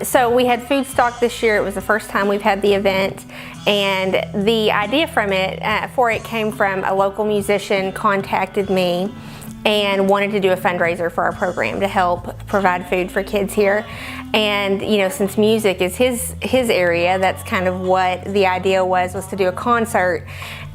So we had food stock this year. It was the first time we've had the event, and the idea from it, for it came from a local musician contacted me and wanted to do a fundraiser for our program to help provide food for kids here. And you know, since music is his area, that's kind of what the idea was to do a concert.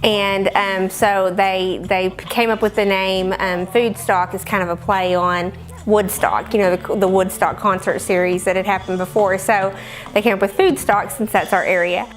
And so they came up with the name Food Stock as kind of a play on Woodstock, you know, the Woodstock concert series that had happened before. So they came up with Food Stock since that's our area.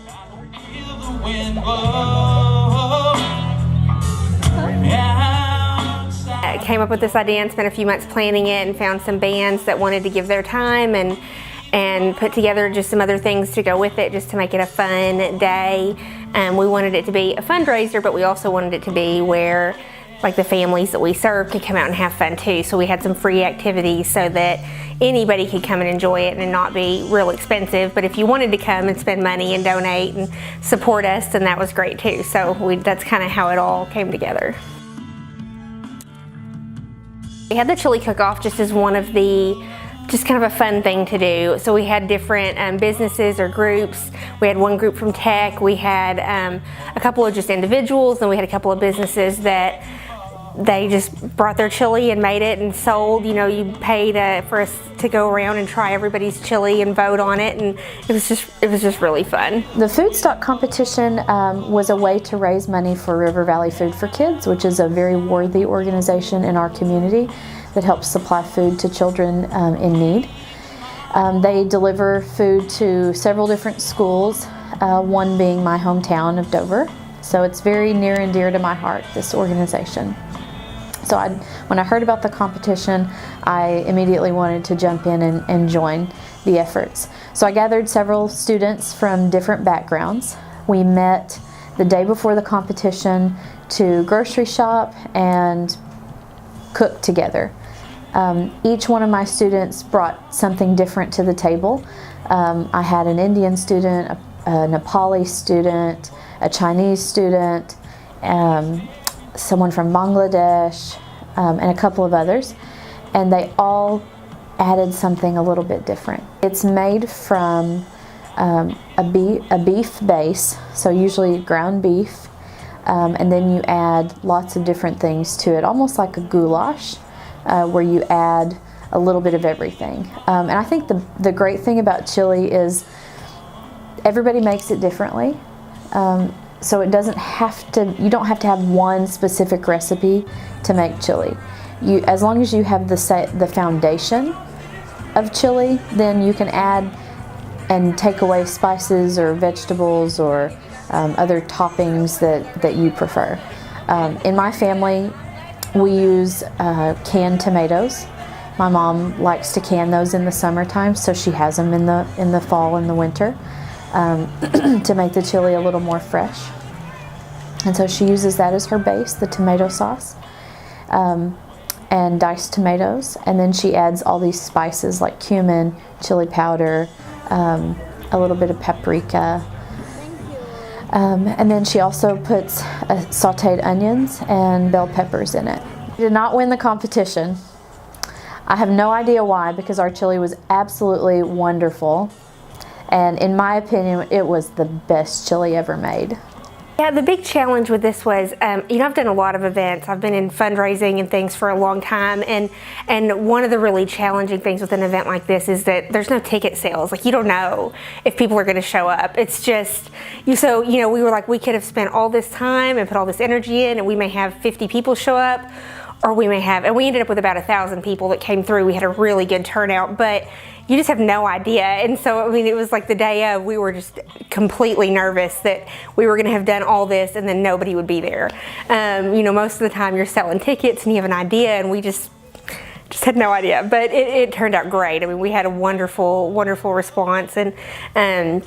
I came up with this idea and spent a few months planning it, and found some bands that wanted to give their time and put together just some other things to go with it, just to make it a fun day. We wanted it to be a fundraiser, but we also wanted it to be where like the families that we serve could come out and have fun too. So we had some free activities so that anybody could come and enjoy it and not be real expensive. But if you wanted to come and spend money and donate and support us, then that was great too. So that's kind of how it all came together. We had the chili cook-off just as one of the, just kind of a fun thing to do. So we had different businesses or groups. We had one group from tech, we had a couple of just individuals, and we had a couple of businesses that they just brought their chili and made it and sold. You know, you paid for us to go around and try everybody's chili and vote on it, and it was just really fun. The food stock competition was a way to raise money for River Valley Food for Kids, which is a very worthy organization in our community that helps supply food to children in need. They deliver food to several different schools, one being my hometown of Dover. So it's very near and dear to my heart, this organization. So when I heard about the competition, I immediately wanted to jump in and join the efforts. So I gathered several students from different backgrounds. We met the day before the competition to grocery shop and cook together. Each one of my students brought something different to the table. I had an Indian student, a Nepali student, a Chinese student, someone from Bangladesh, and a couple of others, and they all added something a little bit different. It's made from a beef base, so usually ground beef, and then you add lots of different things to it, almost like a goulash, where you add a little bit of everything. And I think the great thing about chili is everybody makes it differently. So it doesn't have to, you don't have to have one specific recipe to make chili. As long as you have the foundation of chili, then you can add and take away spices or vegetables or other toppings that you prefer. In my family, we use canned tomatoes. My mom likes to can those in the summertime, so she has them in the fall and the winter. To make the chili a little more fresh. And so she uses that as her base, the tomato sauce, and diced tomatoes. And then she adds all these spices like cumin, chili powder, a little bit of paprika. And then she also puts sauteed onions and bell peppers in it. We did not win the competition. I have no idea why, because our chili was absolutely wonderful. And in my opinion, it was the best chili ever made. Yeah, the big challenge with this was, you know, I've done a lot of events. I've been in fundraising and things for a long time, and one of the really challenging things with an event like this is that there's no ticket sales. Like, you don't know if people are going to show up. It's just, so, you know, we were like, we could have spent all this time and put all this energy in, and we may have 50 people show up, or we may have, and we ended up with about 1,000 people that came through. We had a really good turnout, but you just have no idea. And so, I mean, it was like the day of, we were just completely nervous that we were going to have done all this and then nobody would be there. You know, most of the time you're selling tickets and you have an idea, and we just had no idea. But it turned out great. I mean, we had a wonderful, wonderful response, and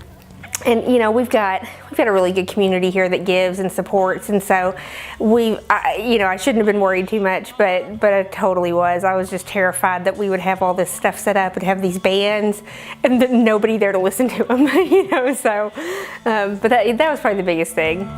you know, we've got a really good community here that gives and supports, and so you know, I shouldn't have been worried too much, but I totally was. I was just terrified that we would have all this stuff set up and have these bands and nobody there to listen to them, you know. So, but that was probably the biggest thing.